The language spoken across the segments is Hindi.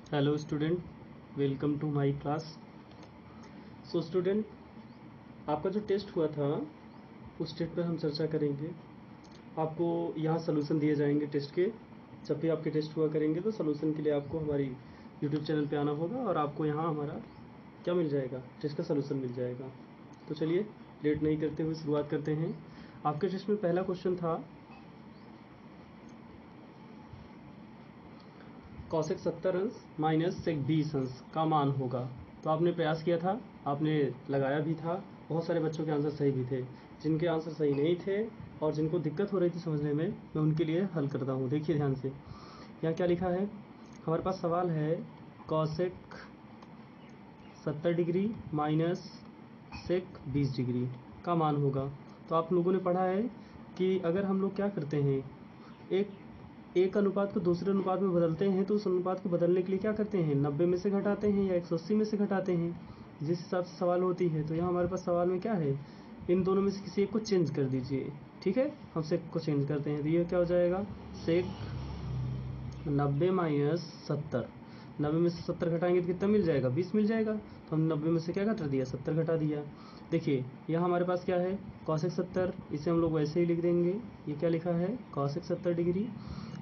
Hello student, welcome to my class. So student, आपका जो टेस्ट हुआ था उस टेस्ट पर हम चर्चा करेंगे। आपको यहाँ सलूशन दिए जाएंगे टेस्ट के। जब भी आपके टेस्ट हुआ करेंगे तो सलूशन के लिए आपको हमारी यूट्यूब चैनल पे आना होगा और आपको यहाँ हमारा क्या मिल जाएगा, टेस्ट का सलूशन मिल जाएगा। तो चलिए लेट नहीं करते हुए शुरुआत करते हैं। आपके टेस्ट में पहला क्वेश्चन था कॉसेक 70 अंश माइनस सेक 20 अंश का मान होगा। तो आपने प्रयास किया था, आपने लगाया भी था। बहुत सारे बच्चों के आंसर सही भी थे। जिनके आंसर सही नहीं थे और जिनको दिक्कत हो रही थी समझने में, मैं उनके लिए हल करता हूँ। देखिए ध्यान से, यहाँ क्या लिखा है। हमारे पास सवाल है cosec 70 degree minus sec 20 degree का मान होगा। तो आप लोगों ने पढ़ा है कि अगर हम लोग क्या करते हैं, एक अनुपात को दूसरे अनुपात में बदलते हैं तो उस अनुपात को बदलने के लिए क्या करते हैं, 90 में से घटाते हैं या 180 में से घटाते हैं, जिस हिसाब से सवाल होती है। तो यहाँ हमारे पास सवाल में क्या है, इन दोनों में से किसी एक को चेंज कर दीजिए। ठीक है, हम सेक को चेंज करते हैं तो ये क्या हो जाएगा, सेक 90 माइनस 70। 90 में से 70 घटाएंगे तो कितना मिल जाएगा, 20 मिल जाएगा। तो हम 90 में से क्या घटा दिया, 70 घटा दिया। देखिए यहाँ हमारे पास क्या है, कॉसेक 70, इसे हम लोग वैसे ही लिख देंगे। ये क्या लिखा है, कॉसेक 70 डिग्री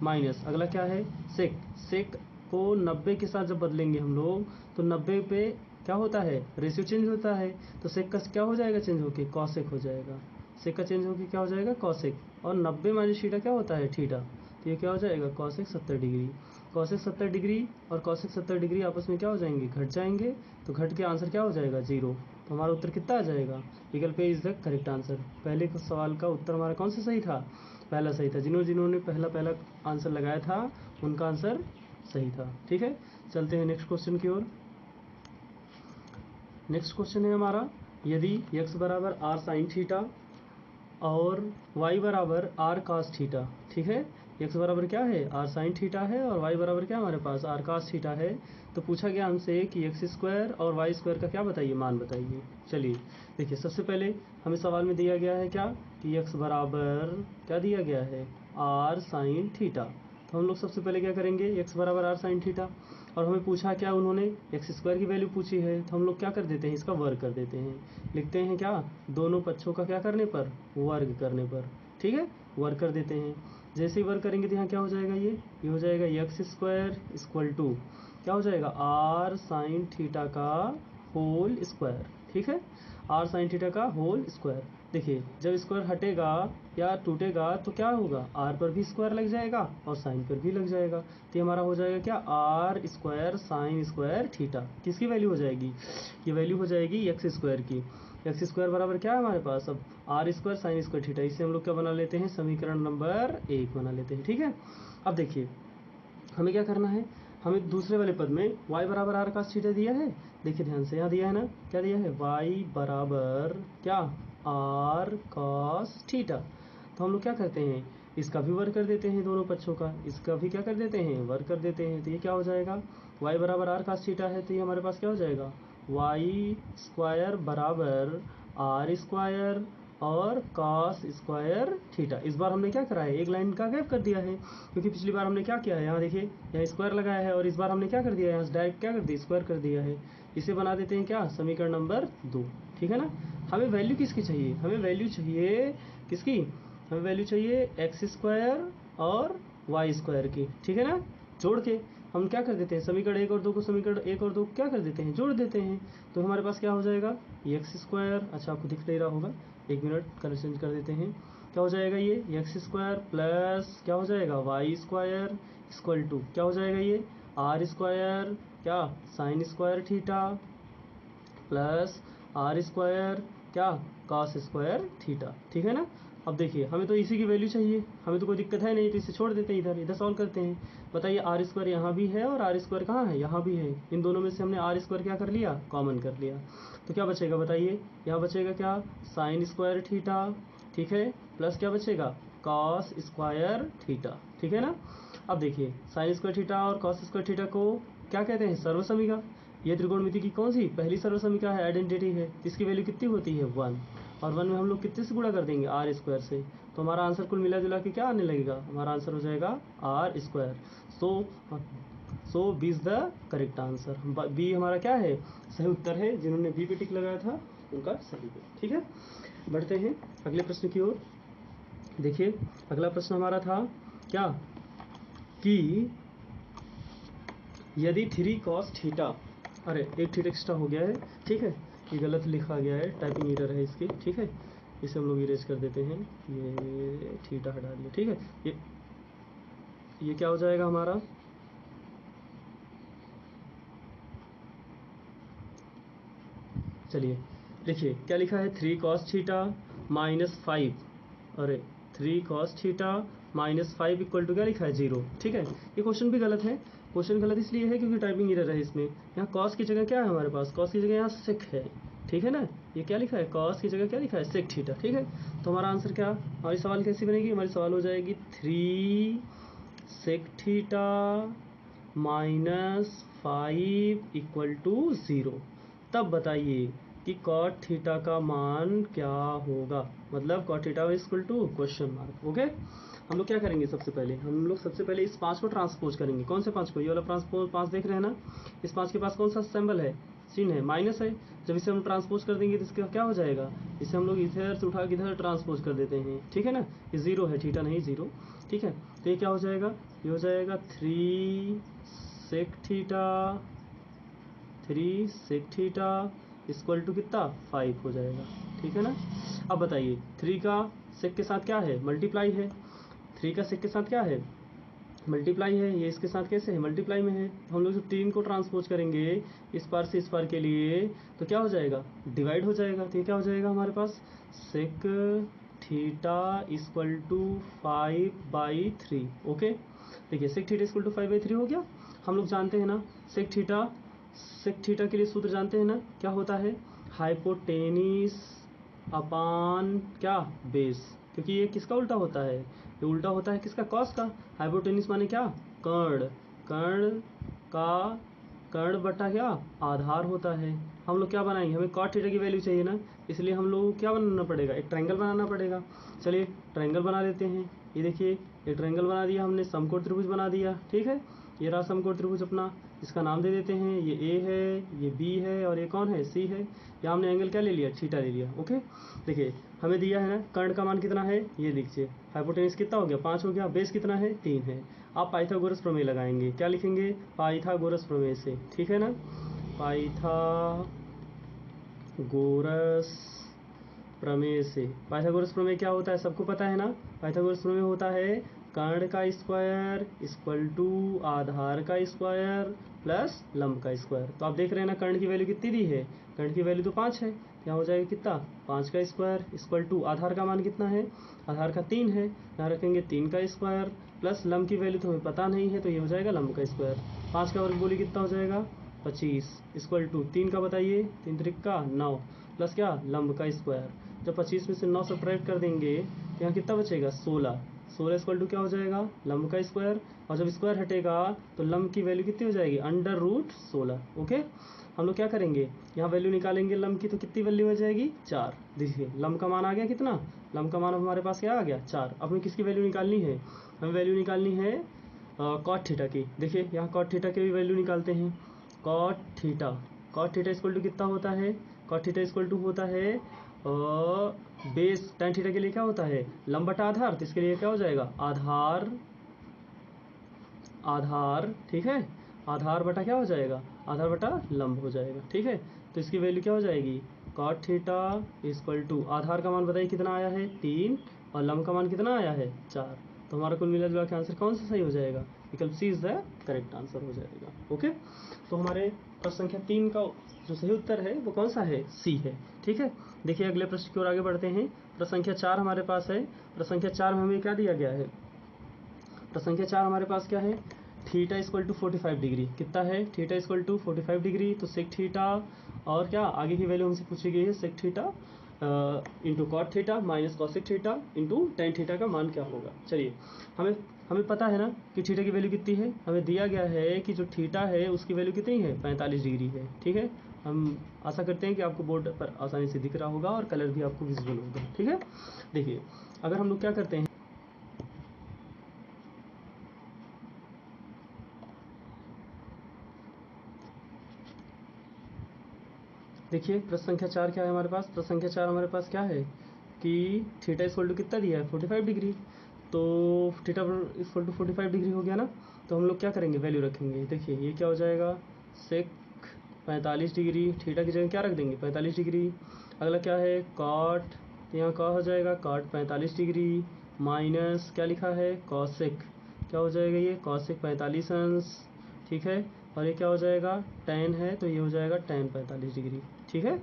माइनस अगला क्या है, सेक। सेक को 90 के साथ जब बदलेंगे हम लोग तो 90 पे क्या होता है, रेशियो चेंज होता है। तो सेक का क्या हो जाएगा, चेंज होके कॉसेक हो जाएगा। सेक का चेंज होके क्या हो जाएगा, कॉसेक। और 90 माइनस थीटा क्या होता है, थीटा। तो ये क्या हो जाएगा, कॉसेक 70 डिग्री। कॉसेक 70 डिग्री और कॉसेक 70 डिग्री आपस में क्या हो जाएंगे, घट जाएंगे। तो घट के आंसर क्या हो जाएगा, 0। तो हमारा उत्तर कितना आ जाएगा, विकल्प ए इज द करेक्ट आंसर। पहले सवाल का उत्तर हमारा कौन सा सही था, पहला सही था। जिन्होंने पहला आंसर लगाया था उनका आंसर सही था। ठीक है, चलते हैं नेक्स्ट क्वेश्चन की ओर। नेक्स्ट क्वेश्चन है हमारा, यदि x बराबर आर साइन थीटा और y बराबर आर कास थीटा। ठीक है, x बराबर क्या है, आर साइन थीटा है और y बराबर क्या हमारे पास, आर कास थीटा है। तो पूछा गया हमसे कि एक्स स्क्वायर और वाई स्क्वायर का क्या बताइए, मान बताइए। चलिए देखिए, सबसे पहले हमें सवाल में दिया गया है क्या, कि x बराबर क्या दिया गया है, आर साइन थीटा। तो हम लोग सबसे पहले क्या करेंगे, x बराबर आर साइन थीटा, और हमें पूछा क्या उन्होंने, एक्स स्क्वायर की वैल्यू पूछी है। तो हम लोग क्या कर देते हैं, इसका वर्ग कर देते हैं। लिखते हैं क्या, दोनों पक्षों का क्या करने पर, वर्ग करने पर। ठीक है, वर्ग कर देते हैं। जैसे ही वर्ग करेंगे तो यहाँ क्या हो जाएगा, ये हो जाएगा एक्स स्क्वायर इक्वल टू क्या हो जाएगा, आर साइन थीटा का होल स्क्वायर। ठीक है, आर साइन थीटा का होल स्क्वायर। देखिए जब स्क्वायर हटेगा या टूटेगा तो क्या होगा, आर पर भी स्क्वायर लग जाएगा और साइन पर भी लग जाएगा। तो हमारा हो जाएगा क्या, R square sine square theta. किसकी वैल्यू हो जाएगी, ये वैल्यू हो जाएगी एक्स स्क्वायर की। एक्स स्क्वायर बराबर क्या है हमारे पास, अब R square sine square theta. इसे हम लोग क्या बना लेते हैं, समीकरण नंबर 1 बना लेते हैं। ठीक है, अब देखिए हमें क्या करना है, हमें दूसरे वाले पद में y बराबर आर कास थीटा दिया है। देखिए ध्यान से, यहाँ दिया है ना, क्या दिया है, y बराबर क्या, आर कास थीटा। तो हम लोग क्या करते हैं, इसका भी वर्ग कर देते हैं, दोनों पक्षों का इसका भी क्या कर देते हैं, वर्ग कर देते हैं। तो ये क्या हो जाएगा, y बराबर आर कास थीटा है तो ये हमारे पास क्या हो जाएगा, वाई स्क्वायर बराबर आर स्क्वायर और कॉस स्क्वायर थीटा। इस बार हमने क्या करा है, एक लाइन का गैप कर दिया है, क्योंकि पिछली बार हमने क्या किया है, यहाँ देखिए यहाँ स्क्वायर लगाया है और इस बार हमने क्या कर दिया है, यहाँ डायरेक्ट क्या कर दिया, स्क्वायर कर दिया है। इसे बना देते हैं क्या, समीकरण नंबर 2। ठीक है ना। हमें वैल्यू किसकी चाहिए, हमें वैल्यू चाहिए किसकी, हमें वैल्यू चाहिए एक्स स्क्वायर और वाई स्क्वायर की। ठीक है ना, जोड़ के हम क्या कर देते हैं, समीकरण 1 और 2 को समीकरण 1 और 2 को क्या कर देते हैं, जोड़ देते हैं। तो हमारे पास क्या हो जाएगा, एक्स स्क्वायर, अच्छा आपको दिख नहीं रहा होगा, एक मिनट कलर चेंज कर देते हैं। क्या हो जाएगा, ये एक्स स्क्वायर प्लस क्या हो जाएगा, वाई स्क्वायर इक्वल टू क्या हो जाएगा, ये आर स्क्वायर क्या sine square theta plus R square क्या कॉस स्क्वायर थीटा। ठीक है ना। अब देखिए हमें तो इसी की वैल्यू चाहिए, हमें तो कोई दिक्कत है नहीं, तो इसे छोड़ देते हैं, इधर इधर सॉल्व करते हैं। बताइए आर स्क्वायर यहाँ भी है और आर स्क्वायर कहाँ है, यहाँ भी है। इन दोनों में से हमने आर स्क्वायर क्या कर लिया, कॉमन कर लिया। तो क्या बचेगा बताइए, यहाँ बचेगा क्या, साइन स्क्वायर थीटा। ठीक है, प्लस क्या बचेगा, कॉस स्क्वायर थीटा। ठीक है ना। अब देखिए साइन स्क्वायर थीटा और कॉस स्क्वायर थीटा को क्या कहते हैं, सर्वसमिका। ये त्रिकोणमिति की कौन सी पहली सर्वसमिका है, आइडेंटिटी है। इसकी वैल्यू कितनी होती है, 1। और 1 में हम लोग कितने से गुणा कर देंगे, आर स्क्वायर से। तो हमारा आंसर कुल मिला जुला के क्या आने लगेगा, हमारा आंसर हो जाएगा R square. So so B is the correct answer. B हमारा क्या है, सही उत्तर है। जिन्होंने बी पे टिक लगाया था उनका सही है। ठीक है, बढ़ते हैं अगले प्रश्न की ओर। देखिए अगला प्रश्न हमारा था क्या कि यदि 3 cos थीटा, अरे एक थीटा एक्स्ट्रा हो गया है, ठीक है, ये गलत लिखा गया है, टाइपिंग एरर है इसकी, ठीक है, इसे हम लोग इरेज कर देते हैं, ये थीटा हटा दिया, ठीक है। ये क्या हो जाएगा हमारा, चलिए देखिए क्या लिखा है, 3 cos थीटा -5, अरे 3 cos थीटा -5 इक्वल टू क्या लिखा है 0, ठीक है। ये क्वेश्चन भी गलत है, क्वेश्चन गलत इसलिए है क्योंकि टाइपिंग एरर है इसमें। यहाँ cos की जगह क्या है हमारे पास, cos की जगह यहाँ sec है, ठीक है ना। ये क्या लिखा है, cos की जगह क्या लिखा है sec थीटा, ठीक है। तो हमारा आंसर क्या, हमारी सवाल कैसी बनेगी, हमारी सवाल हो जाएगी 3 sec थीटा -5 इक्वल टू 0। तब बताइए कि cot थीटा का मान क्या होगा, मतलब cot theta equal to question mark. Okay, हम लोग क्या करेंगे, सबसे पहले हम लोग सबसे पहले इस 5 को ट्रांसपोज करेंगे। कौन से 5 को, ये वाला ट्रांसपोज 5 देख रहे हैं ना, इस 5 के पास कौन सा सिंबल है, चिन्ह है, माइनस है। जब इसे हम ट्रांसपोज कर देंगे तो इसका क्या हो जाएगा, इसे हम लोग इधर से उठा के इधर ट्रांसपोज कर देते हैं, ठीक है ना। ये 0 है, थीटा नहीं 0, ठीक है। तो ये क्या हो जाएगा, ये हो जाएगा 3 sec थीटा इक्वल टू कितना 5 हो जाएगा, ठीक है ना। अब बताइए 3 का sec के साथ क्या है, मल्टीप्लाई है, 3 का sec के साथ क्या है, मल्टीप्लाई है, ये इसके साथ कैसे है, मल्टीप्लाई में है। हम लोग जब 3 को ट्रांसपोज करेंगे इस पार से इस पार के लिए तो क्या हो जाएगा, डिवाइड हो जाएगा। तो ये क्या हो जाएगा हमारे पास, sec theta equal to 5/3। Okay, देखिए sec थीटा इक्वल टू 5/3 हो गया। हम लोग जानते हैं ना sec थीटा के लिए सूत्र जानते हैं ना, क्या होता है, हाइपोटेनिस अपान क्या, बेस। क्योंकि ये किसका उल्टा होता है, ये उल्टा होता है किसका, कॉस का। हाइपोटेनिस माने क्या, कर्ण, कर्ण का कर्ण बटा क्या, आधार होता है। हम लोग क्या बनाएंगे, हमें कॉट थीटा की वैल्यू चाहिए ना, इसलिए हम लोग को क्या बनाना पड़ेगा, एक ट्रायंगल बनाना पड़ेगा। चलिए ट्रायंगल बना लेते हैं। ये देखिए एक ट्रायंगल बना दिया हमने, समकोण त्रिभुज बना दिया, ठीक है। ये रहा समकोण त्रिभुज अपना, इसका नाम दे देते हैं, ये ए है, ये बी है और ये कौन है, सी है। यहाँ हमने एंगल क्या ले लिया, थीटा ले लिया। ओके, देखिए हमें दिया है ना कर्ण का मान कितना है, ये लीजिए, हाइपोटेनस कितना हो गया 5 हो गया, बेस कितना है 3 है। आप पाइथागोरस प्रमेय लगाएंगे, क्या लिखेंगे, पाइथागोरस प्रमेय से, ठीक है ना। पाइथागोरस प्रमेय से, पाइथागोरस प्रमेय क्या होता है सबको पता है ना। पाइथागोरस प्रमेय होता है कर्ण का स्क्वायर इक्वल टू आधार का स्क्वायर प्लस लंब का स्क्वायर। तो आप देख रहे हैं ना कर्ण की वैल्यू कितनी दी है, कर्ण की वैल्यू तो 5 है, यहाँ हो जाएगा कितना 5 का स्क्वायर इक्वल टू आधार का मान कितना है, आधार का 3 है, यहाँ रखेंगे 3 का स्क्वायर प्लस लंब की वैल्यू तो हमें पता नहीं है, तो ये हो जाएगा लंब का स्क्वायर। 5 का वर्ग बोली कितना हो जाएगा 25 इक्वल टू 3 का बताइए, 3 त्रिक का 9 प्लस क्या लंब का स्क्वायर। जब 25 में से 9 सब्ट्रैक्ट कर देंगे तो यहाँ कितना बचेगा 16, 16 इक्वल टू क्या हो जाएगा लंब का स्क्वायर, और जब स्क्वायर हटेगा तो लंब की वैल्यू कितनी हो जाएगी √16। ओके, हम लोग क्या करेंगे, यहाँ वैल्यू निकालेंगे लंब की, तो कितनी वैल्यू हो जाएगी 4। देखिए लंब का मान आ गया कितना, लंब का मान हमारे पास क्या आ गया 4। अब हमें किसकी वैल्यू निकालनी है, हमें वैल्यू निकालनी है कॉट थीटा की। देखिए यहाँ कॉट थीटा की भी वैल्यू निकालते हैं, कॉट थीटा इक्वल टू कितना होता है, कॉट थीटा इक्वल टू होता है बेस tan थीटा के लिए क्या होता है लंब बटा आधार, तो इसके लिए क्या हो जाएगा आधार, ठीक है, आधार बटा क्या हो जाएगा, आधार बटा लंब हो जाएगा, ठीक है। तो इसकी वैल्यू क्या हो जाएगी, कॉट थीटा इक्वल टू आधार का मान बताइए कितना आया है 3 और लंब का मान कितना आया है 4। तो हमारा कुल मिला जुला के आंसर कौन सा सही हो जाएगा, विकल्प सी इज द करेक्ट आंसर हो जाएगा। ओके, तो हमारे प्रश्न संख्या 3 का जो सही उत्तर है वो कौन सा है, सी है, ठीक है। देखिए अगले प्रश्न की ओर आगे बढ़ते हैं। प्रश्न संख्या 4 हमारे पास है। प्रश्न संख्या 4 में हमें क्या दिया गया है, प्रश्न संख्या 4 हमारे पास क्या है, थीटा इक्वल टू 45 डिग्री, कितना है थीटा इक्वल टू 45 डिग्री। तो सेक थीटा और क्या आगे की वैल्यू हमसे पूछी गई है, sec theta into cot theta minus cosec theta into tan theta का मान क्या होगा। चलिए हमें पता है ना कि थीटा की वैल्यू कितनी है, हमें दिया गया है कि जो थीटा है उसकी वैल्यू कितनी है 45 डिग्री है, ठीक है। हम आशा करते हैं कि आपको बोर्ड पर आसानी से दिख रहा होगा और कलर भी आपको विजिबल होगा, ठीक है। देखिए अगर हम लोग क्या करते हैं, देखिए प्रश्न संख्या 4 क्या है हमारे पास, प्रश्न संख्या 4 हमारे पास क्या है कि थीटा इक्वल टू कितना दिया है 45 डिग्री। तो थीटा इक्वल टू 45 डिग्री हो गया ना, तो हम लोग क्या करेंगे वैल्यू रखेंगे। देखिए ये क्या हो जाएगा सेक 45 डिग्री, थीटा की जगह क्या रख देंगे 45 डिग्री। अगला क्या है कॉट, तो यहाँ क्या हो जाएगा कॉट 45 डिग्री माइनस क्या लिखा है कॉसेक, क्या हो जाएगा ये कॉसेक 45 अंश, ठीक है। और ये क्या हो जाएगा टेन है तो ये हो जाएगा टेन 45 डिग्री, ठीक है।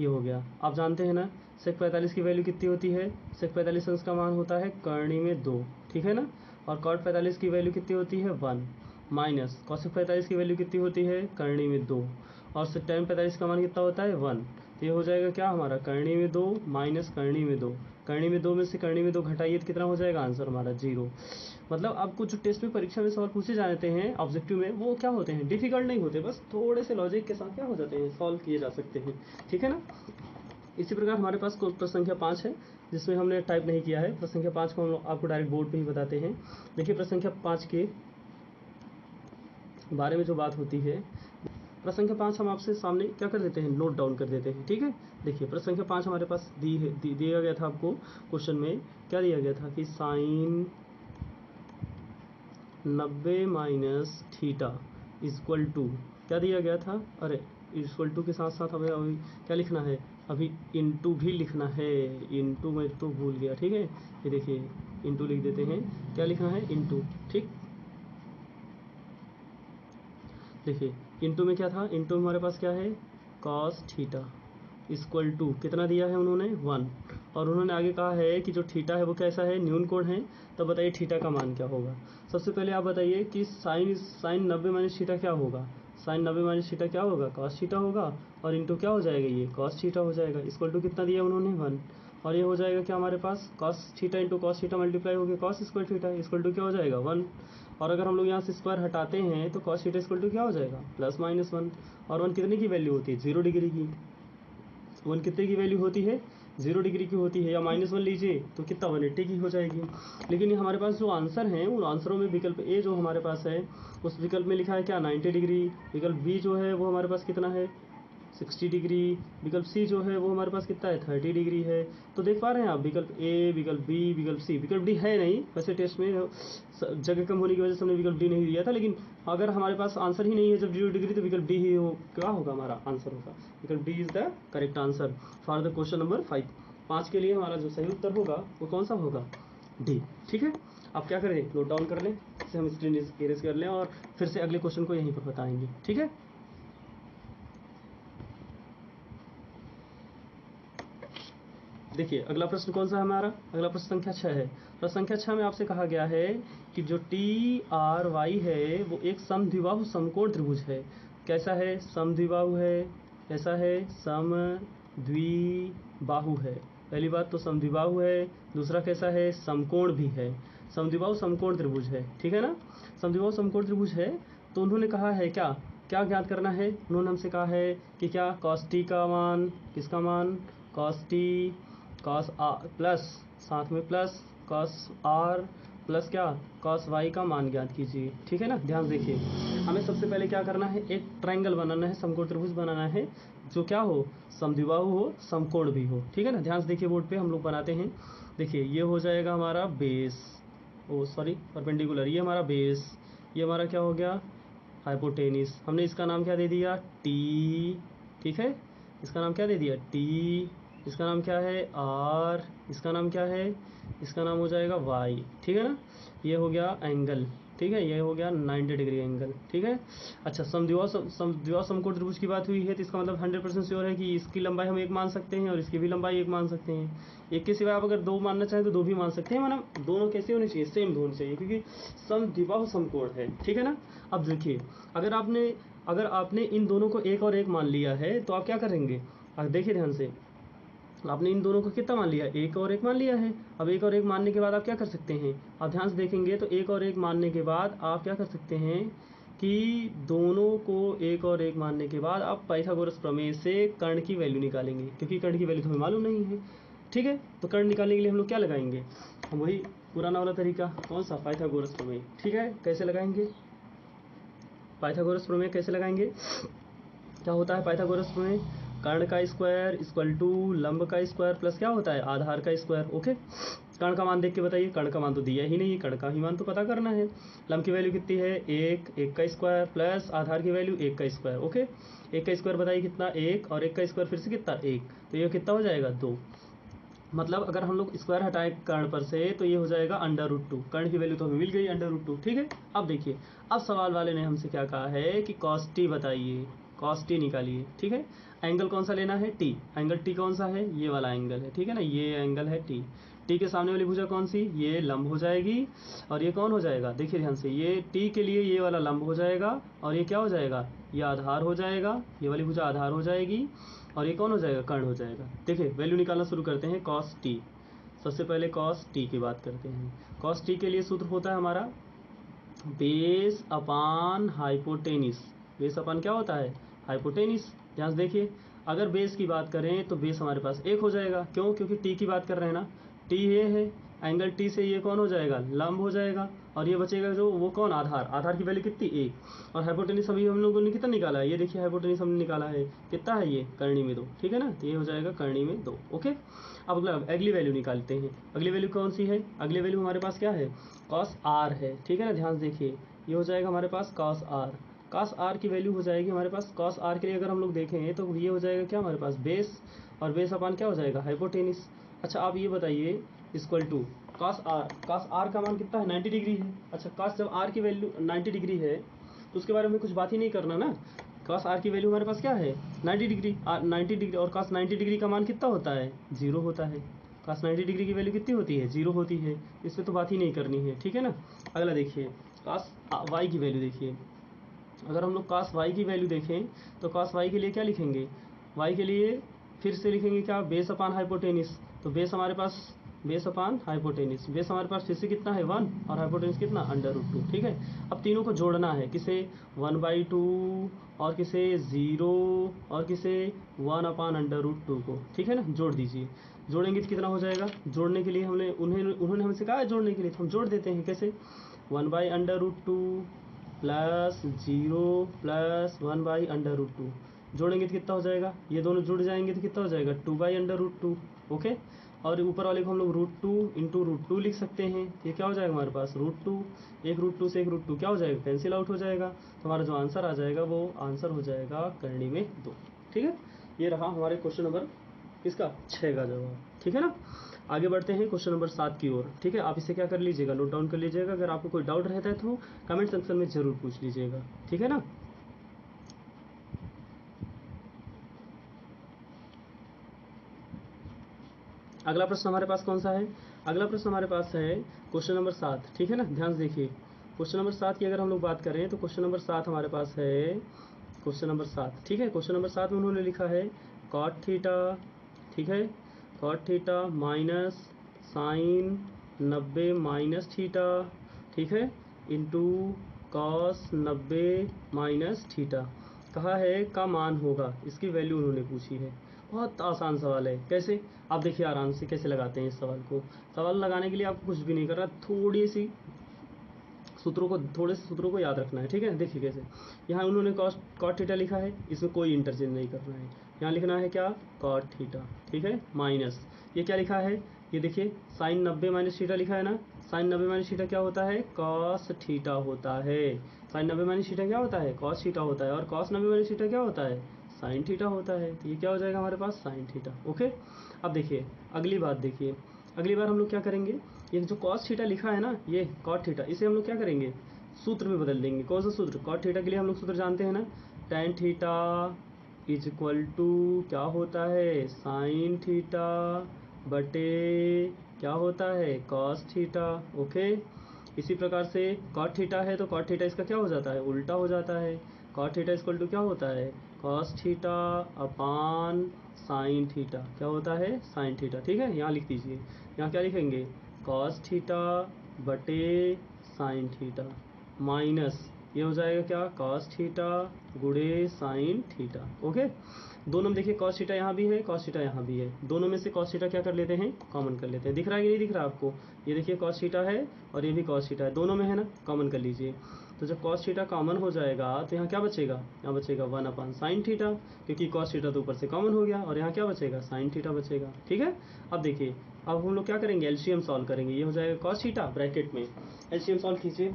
ये हो गया। आप जानते हैं ना सेक 45 की वैल्यू कितनी होती है, सेक 45 अंश का मान होता है करनी में 2, ठीक है ना। और कॉट 45 की वैल्यू कितनी होती है 1 माइनस कॉसेक 45 की वैल्यू कितनी होती है करनी में 2 और टेन 45 का मान कितना होता है 1। तो ये हो जाएगा क्या हमारा करनी में 2 माइनस करनी में 2, करनी में 2 में से करनी में 2 घटाइए तो कितना हो जाएगा आंसर हमारा 0। मतलब आपको जो टेस्ट में परीक्षा में सवाल पूछे जाते हैं ऑब्जेक्टिव में वो क्या होते हैं डिफिकल्ट नहीं होते, बस थोड़े से लॉजिक के साथ क्या हो जाते हैं सॉल्व किए जा सकते हैं, ठीक है ना। इसी प्रकार हमारे पास प्रश्न संख्या 5 है जिसमें हमने टाइप नहीं किया है। प्रश्न संख्या 5 को हम आपको डायरेक्ट बोर्ड पे ही बताते हैं। देखिए प्रश्न संख्या 5 के बारे में जो बात होती है, प्रश्न संख्या 5 हम आपसे सामने क्या कर देते हैं नोट डाउन कर देते हैं, ठीक है। देखिए प्रश्न संख्या 5 हमारे पास दिया गया था आपको क्वेश्चन में, क्या दिया गया था कि sine 90 minus theta equal to क्या दिया गया था, अरे इक्वल टू के साथ साथ हमें अभी क्या लिखना है, अभी इनटू भी लिखना है, इनटू मैं तो भूल गया, ठीक है। ये देखिए इनटू लिख देते हैं, क्या लिखना है इनटू, ठीक। देखिए इनटू में क्या था, इनटू हमारे पास क्या है कॉस थीटा इक्वल टू कितना दिया है उन्होंने 1 और उन्होंने आगे कहा है कि जो थीटा है वो कैसा है न्यून कोण है। तो बताइए थीटा का मान क्या होगा। सबसे पहले आप बताइए कि साइन 90 माइनस थीटा क्या होगा, साइन 90 माइनस थीटा क्या होगा कॉस थीटा होगा और इंटू क्या हो जाएगा ये कॉस थीटा हो जाएगा इक्वल टू कितना दिया उन्होंने 1 और ये हो जाएगा क्या हमारे पास cos theta into cos theta multiply हो गया cos square theta equal to क्या हो जाएगा 1 और अगर हम लोग यहाँ से स्क्वायर हटाते हैं तो कॉस थीटा इक्वल टू क्या हो जाएगा प्लस माइनस 1 और 1 कितने की वैल्यू होती है 0 डिग्री की, 1 कितने की वैल्यू होती है 0 डिग्री की होती है, या -1 लीजिए तो कितना 180 की हो जाएगी। लेकिन ये हमारे पास जो आंसर हैं उन आंसरों में विकल्प ए जो हमारे पास है उस विकल्प में लिखा है क्या 90 डिग्री, विकल्प बी जो है वो हमारे पास कितना है 60 डिग्री, विकल्प सी जो है वो हमारे पास कितना है 30 डिग्री है। तो देख पा रहे हैं आप विकल्प ए विकल्प बी विकल्प सी, विकल्प डी है नहीं वैसे टेस्ट में जगह कम होने की वजह से हमने विकल्प डी नहीं दिया था, लेकिन अगर हमारे पास आंसर ही नहीं है जब 0 डिग्री तो विकल्प डी ही हो क्या होगा हमारा आंसर होगा, विकल्प D is the correct answer for the question number 5 के लिए हमारा जो सही उत्तर होगा वो कौन सा होगा डी, ठीक है। आप क्या करें नोट डाउन कर लें, इसे हम स्क्रीन इरेज कर लें और फिर से अगले क्वेश्चन को यहीं पर बताएंगे, ठीक है। देखिए अगला प्रश्न कौन सा है हमारा, अगला प्रश्न संख्या 6 है। प्रश्न संख्या 6 में आपसे कहा गया है कि जो टी आर वाई है वो एक समद्विबाहु समकोण त्रिभुज है। कैसा है समद्विबाहु है, कैसा है समद्विबाहु है। पहली बात तो समद्विबाहु है, दूसरा कैसा है समकोण भी है, समद्विबाहु समकोण त्रिभुज है, ठीक है ना। समद्विबाहु समकोण त्रिभुज है तो उन्होंने कहा है क्या क्या ज्ञात करना है, उन्होंने हमसे कहा है कि क्या कॉस टी का मान, किसका मान cos T cos R plus साथ में प्लस कॉस आर प्लस क्या कॉस वाई का मान ज्ञात कीजिए, ठीक है ना। ध्यान देखिए हमें सबसे पहले क्या करना है एक ट्रायंगल बनाना है, समकोण त्रिभुज बनाना है जो क्या हो समद्विबाहु हो समकोण भी हो, ठीक है ना। ध्यान से देखिए बोर्ड पे हम लोग बनाते हैं। देखिए ये हो जाएगा हमारा बेस, ओ सॉरी परपेंडिकुलर, ये हमारा बेस, ये हमारा क्या हो गया हाइपोटेनिस, हमने इसका नाम क्या दे दिया टी, ठीक है। इसका नाम क्या दे दिया टी, इसका नाम क्या है आर, इसका नाम क्या है, इसका नाम हो जाएगा वाई, ठीक है ना। ये हो गया एंगल, ठीक है, ये हो गया 90 डिग्री एंगल, ठीक है। अच्छा समद्विबाहु समकोण त्रिभुज की बात हुई है तो इसका मतलब 100% श्योर है कि इसकी लंबाई हम 1 मान सकते हैं और इसकी भी लंबाई 1 मान सकते हैं। एक के सिवाय आप अगर 2 मानना चाहें तो 2 भी मान सकते हैं, माना दोनों कैसे होने चाहिए सेम होने चाहिए क्योंकि समद्विबाहु समकोण है, ठीक है ना। अब देखिए अगर आपने इन दोनों को 1 और 1 मान लिया है तो आप क्या करेंगे, अब देखिए ध्यान से आपने इन दोनों को कितना मान लिया 1 और 1 मान लिया है। अब 1 और 1 मानने के बाद आप क्या कर सकते हैं, आप ध्यान से देखेंगे तो 1 और 1 मानने के बाद आप क्या कर सकते हैं कि दोनों को 1 और 1 मानने के बाद आप पाइथागोरस प्रमेय से कर्ण की वैल्यू निकालेंगे क्योंकि कर्ण की वैल्यू तो हमें मालूम नहीं है, ठीक है। तो कर्ण निकालने के लिए हम लोग क्या लगाएंगे, हम वही पुराना वाला तरीका कौन सा पाइथागोरस प्रमेय, ठीक है। कैसे लगाएंगे पाइथागोरस प्रमेय, कैसे लगाएंगे, क्या होता है पाइथागोरस प्रमेय, कर्ण का स्क्वायर इक्वल टू लंब का स्क्वायर प्लस क्या होता है आधार का स्क्वायर। ओके, कर्ण का मान देख के बताइए, कर्ण का मान तो दिया ही नहीं है, कर्ण का ही मान तो पता करना है। लंब की वैल्यू कितनी है एक का स्क्वायर प्लस आधार की वैल्यू एक का स्क्वायर। ओके, एक का स्क्वायर बताइए कितना एक, और एक का स्क्वायर फिर से कितना एक, तो ये कितना हो जाएगा 2। मतलब अगर हम लोग स्क्वायर हटाएं कर्ण पर से तो ये हो जाएगा √2। कर्ण की वैल्यू तो हमें मिल गई √2। ठीक है, अब देखिए, अब सवाल वाले ने हमसे क्या कहा है कि cos t बताइए, cos t निकालिए। ठीक है, एंगल कौन सा लेना है t, एंगल t कौन सा है ये वाला एंगल है। ठीक है ना, ये एंगल है t। t के सामने वाली भुजा कौन सी, ये लंब हो जाएगी, और ये कौन हो जाएगा, देखिए ध्यान से, ये t के लिए ये वाला लंब हो जाएगा, और ये क्या हो जाएगा, ये आधार हो जाएगा, ये वाली भुजा आधार हो जाएगी, और ये कौन हो जाएगा, कर्ण हो जाएगा। देखिए वैल्यू निकालना शुरू करते हैं cos t। सबसे पहले cos t की बात करते हैं। cos t के लिए सूत्र होता है हमारा base upon hypotenuse. Base upon क्या होता है, हाइपोटेनिस। ध्यान से देखिए, अगर बेस की बात करें तो बेस हमारे पास 1 हो जाएगा, क्यों, क्योंकि t की बात कर रहे हैं ना, t ये है, एंगल t से ये कौन हो जाएगा, लंब हो जाएगा, और ये बचेगा जो वो कौन, आधार। आधार की वैल्यू कितनी 1, और हाइपोटेनिस अभी हम लोगों ने कितना निकाला है, ये देखिए हाइपोटेनिस हमने निकाला है कितना है, ये कर्णी में 2। ठीक है ना, तो ये हो जाएगा कर्णी में 2। ओके, अब अगली वैल्यू निकालते हैं। अगली वैल्यू कौन सी है, अगली वैल्यू हमारे पास क्या है, cos r है। ठीक है ना, ध्यान से देखिए, ये हो जाएगा हमारे पास cos r। cos r की वैल्यू हो जाएगी हमारे पास, cos r के लिए अगर हम लोग देखें तो ये हो जाएगा क्या हमारे पास, बेस, और बेस अपान क्या हो जाएगा, हाइपोटेनिस। अच्छा आप ये बताइए इक्वल टू cos r का मान कितना है, 90 डिग्री है। अच्छा cos जब r की वैल्यू 90 डिग्री है तो उसके बारे में कुछ बात ही नहीं करना ना। cos r की वैल्यू हमारे पास क्या है 90 डिग्री, 90 डिग्री, और cos 90 डिग्री का मान कितना होता है 0 होता है। cos 90 डिग्री की वैल्यू कितनी होती है 0 होती है, इसमें तो बात ही नहीं करनी है। ठीक है ना, अगला देखिए cos y की वैल्यू देखिए, अगर हम लोग cos y की वैल्यू देखें तो cos y के लिए क्या लिखेंगे, y के लिए फिर से लिखेंगे क्या, बेस अपान हाइपोटेनिस। तो बेस हमारे पास बेस अपान हाइपोटेनिस, बेस हमारे पास फिर से कितना है 1, और हाइपोटेनिस कितना √2। ठीक है, अब तीनों को जोड़ना है, किसे 1/2, और किसे 0, और किसे 1/√2 को। ठीक है ना, जोड़ दीजिए, जोड़ेंगे तो कितना हो जाएगा, जोड़ने के लिए उन्होंने हमसे कहा है जोड़ने के लिए, तो हम जोड़ देते हैं। कैसे, 1/√2 प्लस 0 प्लस 1/√2, जोड़ेंगे तो कितना हो जाएगा, ये दोनों जुड़ जाएंगे तो कितना हो जाएगा 2/√2। ओके, और ऊपर वाले को हम लोग √2 इंटू √2 लिख सकते हैं। ये क्या हो जाएगा हमारे पास √2, एक √2 से एक √2 क्या हो जाएगा, कैंसिल आउट हो जाएगा। तो हमारा जो आंसर आ जाएगा वो आंसर हो जाएगा कर्णी में 2। ठीक है, ये रहा हमारे क्वेश्चन नंबर किसका 6 का जवाब। ठीक है ना, आगे बढ़ते हैं क्वेश्चन नंबर 7 की ओर। ठीक है, आप इसे क्या कर लीजिएगा, नोट डाउन कर लीजिएगा। अगर आपको कोई डाउट रहता है तो कमेंट सेक्शन में जरूर पूछ लीजिएगा। ठीक है ना, अगला प्रश्न हमारे पास कौन सा है, अगला प्रश्न हमारे पास है क्वेश्चन नंबर 7। ठीक है ना, ध्यान से देखिए, क्वेश्चन नंबर 7 की अगर हम लोग बात करें तो क्वेश्चन नंबर 7 हमारे पास है, क्वेश्चन नंबर 7। ठीक है, क्वेश्चन नंबर 7 में उन्होंने लिखा है cot थीटा। ठीक है, cot theta minus sine 90 minus theta. ठीक है, इंटू कॉस 90 माइनस थीटा कहा है का मान होगा, इसकी वैल्यू उन्होंने पूछी है। बहुत आसान सवाल है, कैसे, आप देखिए आराम से कैसे लगाते हैं इस सवाल को। सवाल लगाने के लिए आपको कुछ भी नहीं करना, थोड़े से सूत्रों को याद रखना है। ठीक है, देखिए कैसे, यहाँ उन्होंने कॉट थीटा लिखा है, इसमें कोई इंटरचेंज नहीं करना है। यहाँ लिखना है क्या, कॉट थीटा। ठीक है, माइनस ये क्या लिखा है, ये देखिए साइन 90 माइनस थीटा लिखा है ना, साइन 90 माइनस थीटा क्या होता है, कॉस थीटा होता है। साइन 90 माइनस थीटा क्या होता है, कॉस थीटा होता है, और कॉस 90 माइनस थीटा क्या होता है, साइन थीटा होता है। तो ये क्या हो जाएगा हमारे पास, साइन थीटा। ओके, अब देखिए अगली बात, देखिए अगली बार हम लोग क्या करेंगे, ये जो कॉस थीटा लिखा है ना, ये कॉट थीटा, इसे हम लोग क्या करेंगे, सूत्र में बदल देंगे। कौन सा सूत्र, कॉट थीटा के लिए हम लोग सूत्र जानते हैं ना, tan theta is equal to क्या होता है, साइन थीटा बटे क्या होता है, कॉस थीटा। ओके, इसी प्रकार से कॉट थीटा है तो कॉट थीटा इसका क्या हो जाता है, उल्टा हो जाता है। कॉट थीटा इक्वल टू क्या होता है, cos theta upon sine theta, क्या होता है, साइन थीटा। ठीक है, यहाँ लिख दीजिए, यहाँ क्या लिखेंगे, कॉस थीटा बटे साइन थीटा माइनस ये हो जाएगा क्या, कॉस थीटा गुणे साइन थीटा। ओके, दोनों में देखिए कॉस थीटा यहाँ भी है, कॉस थीटा यहाँ भी है, दोनों में से कॉस थीटा क्या कर लेते हैं, कॉमन कर लेते हैं। दिख रहा है कि नहीं दिख रहा आपको, ये देखिए कॉस थीटा है और ये भी कॉस थीटा है, दोनों में है ना, कॉमन कर लीजिए। तो जब कॉस थीटा कॉमन हो जाएगा तो यहाँ क्या बचेगा, यहाँ बचेगा 1 अपॉन साइन थीटा, क्योंकि कॉस थीटा तो ऊपर से कॉमन हो गया, और यहाँ क्या बचेगा, साइन थीटा बचेगा। ठीक है, अब देखिए अब हम लोग क्या करेंगे, एलसीएम सॉल्व करेंगे। ये हो जाएगा कॉस थीटा ब्रैकेट में, एलसीएम सॉल्व कीजिए।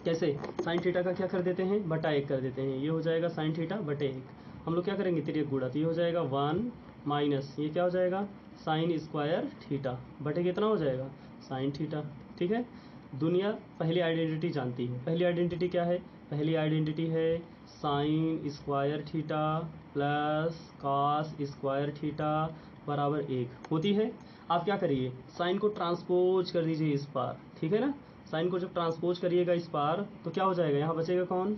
कैसे, साइन थीटा का क्या कर देते हैं, बटा 1 कर देते हैं। ये हो जाएगा साइन थीटा बटे 1। हम लोग क्या करेंगे, तिर्यक गुणा, तो ये हो जाएगा 1 माइनस ये क्या हो जाएगा, साइन स्क्वायर थीटा बटे कितना हो जाएगा, साइन थीटा। ठीक है, दुनिया पहली आइडेंटिटी जानती है। पहली आइडेंटिटी क्या है, पहली आइडेंटिटी है sine square theta plus cos square theta बराबर 1 होती है। आप क्या करिए, साइन को ट्रांसपोज कर दीजिए इस पार। ठीक है ना, साइन को जब ट्रांसपोज करिएगा इस पार तो क्या हो जाएगा, यहाँ बचेगा कौन,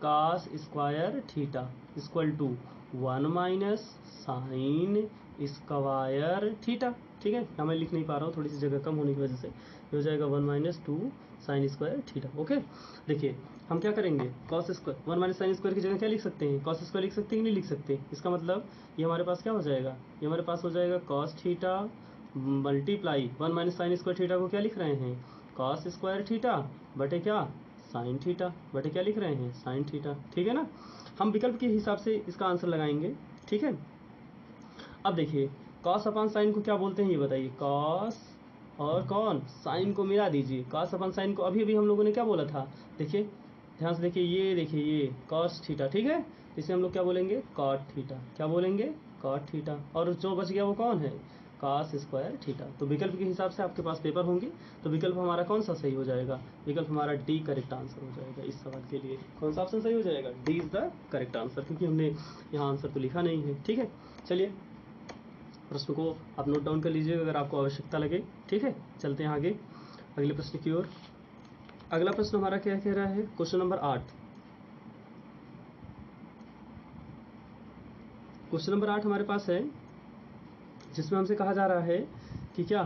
cos square theta equal to 1 minus sine square theta. ठीक है, यहाँ मैं लिख नहीं पा रहा हूँ, थोड़ी सी जगह कम होने की वजह से। ये हो जाएगा 1 minus 2 sign square theta. Okay, देखिए हम क्या करेंगे, cos square 1 minus sine square की जगह क्या लिख सकते हैं, कॉस स्क्वायर लिख सकते हैं कि नहीं लिख सकते। इसका मतलब ये हमारे पास क्या हो जाएगा, ये हमारे पास हो जाएगा cos theta multiply 1 minus sine square theta को क्या लिख रहे हैं, कॉस स्क्वायर थीटा बटे क्या, साइन थीटा बटे क्या लिख रहे हैं, साइन थीटा। ठीक है ना, हम विकल्प के हिसाब से इसका आंसर लगाएंगे। ठीक है, अब देखिए कॉस अपॉन साइन को क्या बोलते हैं ये बताइए, कॉस और कौन, साइन को मिला दीजिए। कॉस अपॉन साइन को अभी अभी हम लोगों ने क्या बोला था, देखिए ध्यान से देखिए, ये देखिए ये कॉस थीटा। ठीक है, इसे हम लोग क्या बोलेंगे, कॉट थीटा। क्या बोलेंगे, कॉट थीटा। और जो बच गया वो कौन है, कॉस स्क्वायर थीटा। तो विकल्प के हिसाब से आपके पास पेपर होंगे, तो विकल्प हमारा कौन सा सही हो जाएगा, विकल्प हमारा डी करेक्ट आंसर हो जाएगा। इस सवाल के लिए कौन सा ऑप्शन सही हो जाएगा, D is the correct answer, क्योंकि हमने यहाँ आंसर तो लिखा नहीं है। ठीक है, चलिए प्रश्न को आप नोट डाउन कर लीजिएगा अगर आपको आवश्यकता लगे। ठीक है, चलते हैं आगे अगले प्रश्न की ओर। अगला प्रश्न हमारा क्या कह रहा है, क्वेश्चन नंबर 8। क्वेश्चन नंबर 8 हमारे पास है, जिसमें हमसे कहा जा रहा है कि क्या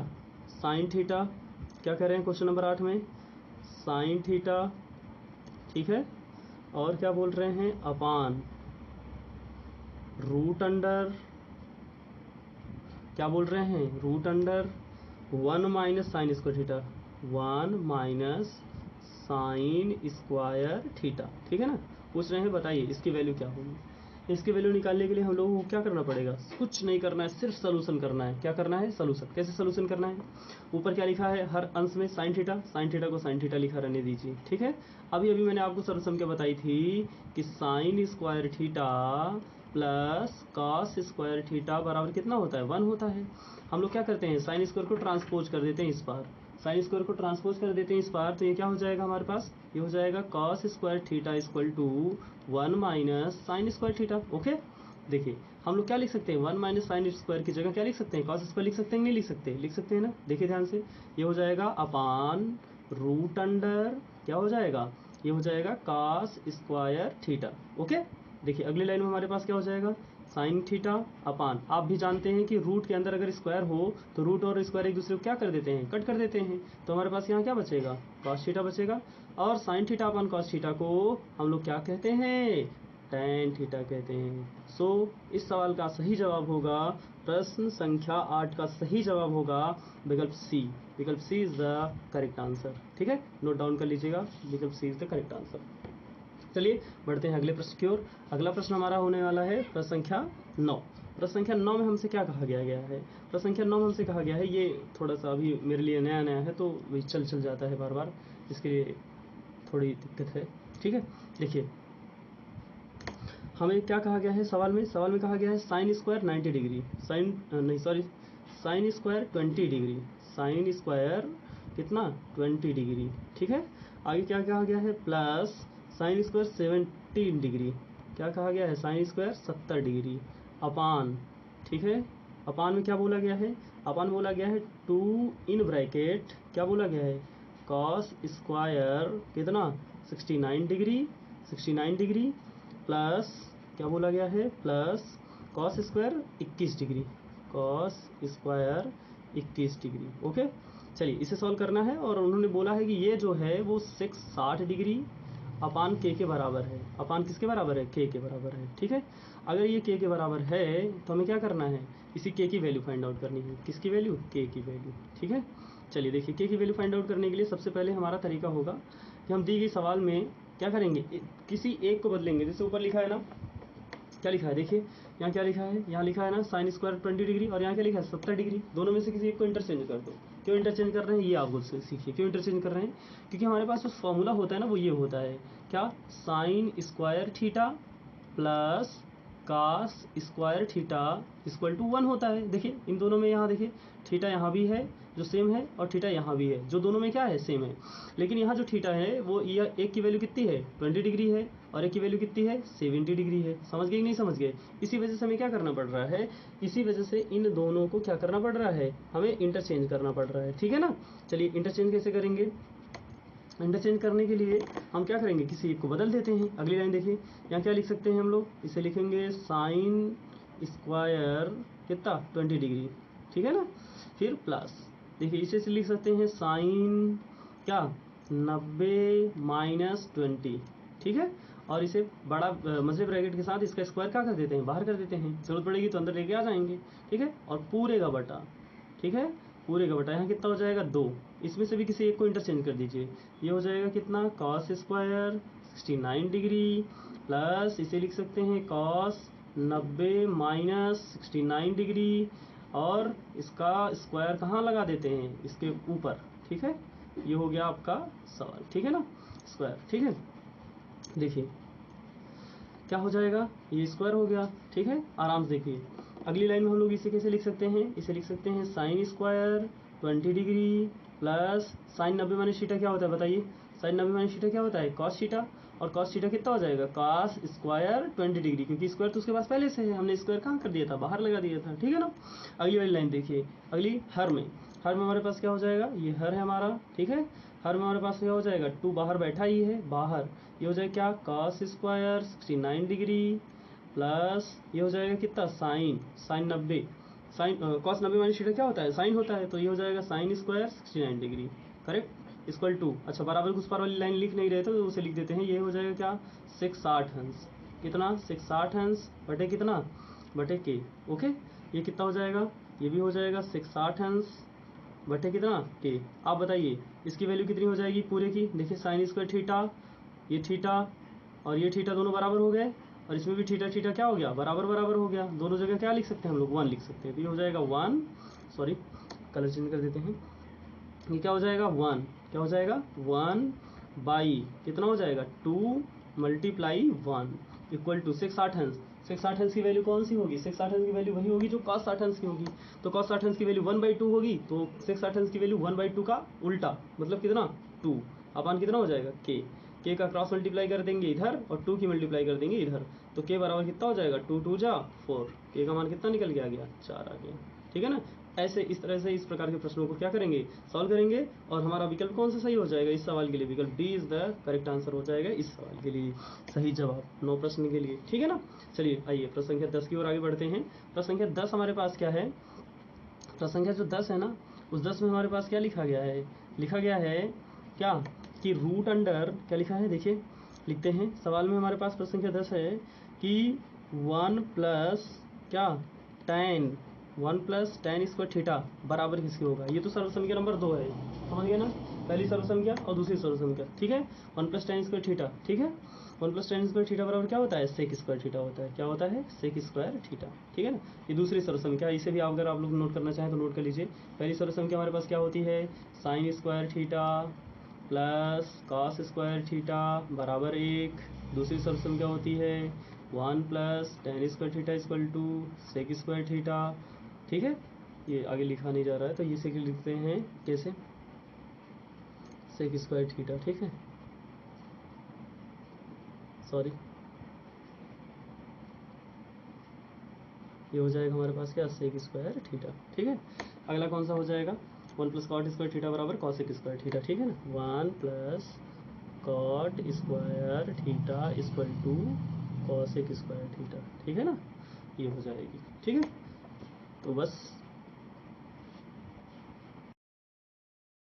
साइन थीटा, क्या कह रहे हैं क्वेश्चन नंबर 8 में, साइन थीटा। ठीक है, और क्या बोल रहे हैं, अपान रूट अंडर, क्या बोल रहे हैं, root under 1 minus sine square theta, 1 minus sine square theta. ठीक है ना, पूछ रहे हैं बताइए इसकी वैल्यू क्या होगी। इसकी वैल्यू निकालने के लिए हम लोगों को क्या करना पड़ेगा, कुछ नहीं करना है, सिर्फ सोल्यूशन करना है। क्या करना है, सोल्यूशन। कैसे सोल्यूशन करना है, ऊपर क्या लिखा है, हर अंश में साइन थीटा, साइन थीटा को साइन थीटा लिखा रहने दीजिए। ठीक है, अभी अभी मैंने आपको सोल्यूशन क्या बताई थी कि sign square theta plus cos square theta बराबर कितना होता है, 1 होता है। हम लोग क्या करते हैं, साइन स्क्वायर को ट्रांसपोज कर देते हैं इस पार, साइन स्क्वायर को ट्रांसपोज कर देते हैं इस पार, तो ये क्या हो जाएगा हमारे पास, ये हो जाएगा cos square theta equal to 1 minus sine square theta. Okay, देखिए हम लोग क्या लिख सकते हैं, 1 माइनस साइन स्क्वायर की जगह क्या लिख सकते हैं, कॉस स्क्वायर लिख सकते हैं, नहीं लिख सकते, लिख सकते हैं ना। देखिए ध्यान से, ये हो जाएगा अपान रूट अंडर, क्या हो जाएगा, ये हो जाएगा कॉस स्क्वायर थीटा। ओके, देखिए अगली लाइन में हमारे पास क्या हो जाएगा, साइन थीटा अपान, आप भी जानते हैं कि रूट के अंदर अगर स्क्वायर हो तो रूट और स्क्वायर एक दूसरे को क्या कर देते हैं, कट कर देते हैं। तो हमारे पास यहाँ क्या बचेगा, कॉस थीटा बचेगा। और sine theta upon cos theta को हम लोग क्या कहते हैं, टैन थीटा कहते हैं। सो इस सवाल का सही जवाब होगा, प्रश्न संख्या 8 का सही जवाब होगा विकल्प सी। विकल्प सी इज द करेक्ट आंसर। ठीक है, नोट डाउन कर लीजिएगा, विकल्प सी इज द करेक्ट आंसर। चलिए बढ़ते हैं अगले प्रश्न की ओर। अगला प्रश्न हमारा होने वाला है प्रश्न संख्या 9। प्रश्न संख्या 9 में हमसे क्या कहा गया है, प्रश्न संख्या 9 में हमसे कहा गया है, ये थोड़ा सा अभी मेरे लिए नया नया है तो वही चल जाता है बार बार, इसके लिए थोड़ी दिक्कत है। ठीक है, देखिए हमें क्या कहा गया है सवाल में, सवाल में कहा गया है साइन स्क्वायर 90 डिग्री, साइन नहीं sorry sine square 20 degree, sine square कितना 20 डिग्री। ठीक है, आगे क्या कहा गया है, प्लस साइन स्क्वायर 17 डिग्री, क्या कहा गया है, साइन स्क्वायर 70 डिग्री अपान। ठीक है, अपान में क्या बोला गया है, अपान बोला गया है 2 इन ब्रैकेट, क्या बोला गया है, कॉस स्क्वायर कितना 69 डिग्री, 69 डिग्री प्लस क्या बोला गया है, plus cos square 21 degree, cos square 21 degree. Okay, चलिए इसे सॉल्व करना है, और उन्होंने बोला है कि ये जो है वो 60 डिग्री अपान के बराबर है। अपान किसके बराबर है, के बराबर है। ठीक है, अगर ये के बराबर है तो हमें क्या करना है, इसी के की वैल्यू फाइंड आउट करनी है। किसकी वैल्यू, के की वैल्यू। ठीक है, चलिए देखिए के की वैल्यू फाइंड आउट करने के लिए सबसे पहले हमारा तरीका होगा कि हम दी गई सवाल में क्या करेंगे, किसी एक को बदलेंगे। जैसे ऊपर लिखा है ना, क्या लिखा है देखिए, यहाँ क्या लिखा है, यहाँ लिखा है ना साइन स्क्वायर 20 डिग्री, और यहाँ क्या लिखा है 70 डिग्री। दोनों में से किसी एक को इंटरचेंज कर दो। क्यों इंटरचेंज कर रहे हैं ये आप खुद से सीखिए, क्यों इंटरचेंज कर रहे हैं, क्योंकि हमारे पास जो फॉर्मूला होता है ना वो ये होता है क्या, sine square theta plus cos square theta equal to 1 होता है। देखिए इन दोनों में, यहाँ देखिए थीटा यहाँ भी है जो सेम है, और थीटा यहाँ भी है जो दोनों में क्या है, सेम है। लेकिन यहाँ जो थीटा है वो यह एक की वैल्यू कितनी है 20 डिग्री है, और एक की वैल्यू कितनी है 70 डिग्री है। समझ गए कि नहीं समझ गए। इसी वजह से हमें क्या करना पड़ रहा है, इसी वजह से इन दोनों को क्या करना पड़ रहा है, हमें इंटरचेंज करना पड़ रहा है। ठीक है ना। चलिए इंटरचेंज कैसे करेंगे, इंटरचेंज करने के लिए हम क्या करेंगे, किसी एक को बदल देते हैं। अगली लाइन देखिए, यहाँ क्या लिख सकते हैं हम लोग, इसे लिखेंगे साइन स्क्वायर कितना 20 डिग्री, ठीक है ना। फिर प्लस, देखिए इसे से लिख सकते हैं साइन क्या 90 माइनस 20, ठीक है। और इसे बड़ा मजे ब्रैकेट के साथ इसका स्क्वायर क्या कर देते हैं, बाहर कर देते हैं। जरूरत पड़ेगी तो अंदर लेके आ जाएंगे, ठीक है। और पूरे का बटा, ठीक है, पूरे का बटा यहाँ कितना हो जाएगा 2। इसमें से भी किसी एक को इंटरचेंज कर दीजिए। ये हो जाएगा कितना कॉस स्क्वायर 69 डिग्री, प्लस इसे लिख सकते हैं कॉस 90 माइनस 69 डिग्री, और इसका स्क्वायर कहाँ लगा देते हैं, इसके ऊपर, ठीक है। ये हो गया आपका सवाल, ठीक है ना, स्क्वायर, ठीक है। देखिए क्या हो जाएगा, ये स्क्वायर हो गया, ठीक है। आराम से देखिए अगली लाइन में हम लोग इसे कैसे लिख सकते हैं, इसे लिख सकते हैं sine square 20 degree plus sign 90 minus theta क्या होता है बताइए, साइन 90 माइनस थीटा क्या होता है कॉस थीटा, और कॉस थीटा कितना हो जाएगा कॉस स्क्वायर 20 डिग्री, क्योंकि स्क्वायर तो उसके पास पहले से है, हमने स्क्वायर कहाँ कर दिया था, बाहर लगा दिया था, ठीक है ना। अगली वाली लाइन देखिए, अगली हर में हमारे पास क्या हो जाएगा, ये हर है हमारा, ठीक है। हर में हमारे पास क्या हो जाएगा, 2 बाहर बैठा ही है बाहर, ये हो जाएगा क्या कॉस स्क्वायर 69 डिग्री प्लस ये हो जाएगा कितना sine 90, sine cos 90 minus theta क्या होता है साइन होता है, तो ये हो जाएगा sine square 69 degree, correct, equal to, अच्छा बराबर उस पार वाली लाइन लिख नहीं रहे थे तो उसे लिख देते हैं। ये हो जाएगा क्या 660 अंश, कितना 660 अंश बटे कितना बटे के, ओके। ये कितना हो जाएगा, ये भी हो जाएगा 660 अंश बटे कितना के। आप बताइए इसकी वैल्यू कितनी हो जाएगी पूरे की, देखिए साइन स्क्वायर थीटा, ये थीटा और ये थीटा दोनों बराबर हो गए, और इसमें भी थीटा थीटा क्या हो गया बराबर बराबर हो गया, दोनों जगह क्या लिख सकते हैं हम लोग 1 लिख सकते हैं। तो ये हो जाएगा 1, सॉरी कलर चेंज कर देते हैं, ये क्या हो जाएगा 1, क्या हो जाएगा 1 बाई कितना हो जाएगा 2 मल्टीप्लाई 1 इक्वल टू 660 अंश। 660 अंश की वैल्यू कौन सी होगी, 660 अंश की वैल्यू वही होगी जो cos 60 अंश की होगी। तो cos 60 अंश की वैल्यू 1/2 होगी, तो 660 अंश की वैल्यू 1/2 का उल्टा, मतलब कितना 2, अपान कितना हो जाएगा के का क्रॉस मल्टीप्लाई कर देंगे इधर और 2 की मल्टीप्लाई कर देंगे इधर, तो के बराबर कितना हो जाएगा 2 2 जा 4, के का मान कितना निकल गया 4 आ गया, ठीक है ना। ऐसे इस तरह से इस प्रकार के प्रश्नों को क्या करेंगे सॉल्व करेंगे, और हमारा विकल्प कौन सा सही हो जाएगा इस सवाल के लिए, विकल्प D is the correct answer हो जाएगा इस सवाल के लिए, सही जवाब 9 प्रश्न के लिए, ठीक है ना। चलिए आइए प्रश्न संख्या 10 की ओर आगे बढ़ते हैं। प्रश्न संख्या 10 हमारे पास क्या है, प्रश्न संख्या जो 10 है ना, उस 10 में हमारे पास क्या लिखा गया है, लिखा गया है क्या कि रूट अंडर, क्या लिखा है देखिए लिखते हैं। सवाल में हमारे पास प्रश्न संख्या 10 है कि 1 प्लस क्या tan 1 plus tan square theta बराबर किसके होगा। ये तो सर्वसंख्या नंबर 2 है, समझ गए ना, पहली सर्वसंख्या और दूसरी सर्वसंख्या, ठीक है। 1 प्लस tan स्क्वायर थीटा, ठीक है, 1 प्लस tan स्क्वायर थीटा बराबर क्या होता है सेक स्क्वायर थीटा होता है, क्या होता है सेक स्क्वायर थीटा, ठीक है ना। ये दूसरी सर्वसंख्या, इसे भी अगर आप लोग नोट करना चाहें तो नोट कर लीजिए। पहली सर्वसंख्या हमारे पास क्या होती है sine square theta plus cos square theta बराबर 1, दूसरी सर्वसंख्या होती है 1 plus tan square theta equal to sec square theta, ठीक है। ये आगे लिखा नहीं जा रहा है तो इसे लिखते हैं कैसे सेक स्क्वायर थीटा, ठीक है, सॉरी ये हो जाएगा हमारे पास क्या सेक स्क्वायर थीटा, ठीक है। अगला कौन सा हो जाएगा 1 प्लस कॉट स्क्वायर थीटा बराबर कॉसेक स्क्वायर थीटा, ठीक है ना। 1 plus cot square theta equal to cosec square theta, ठीक है ना, ये हो जाएगी, ठीक है। तो बस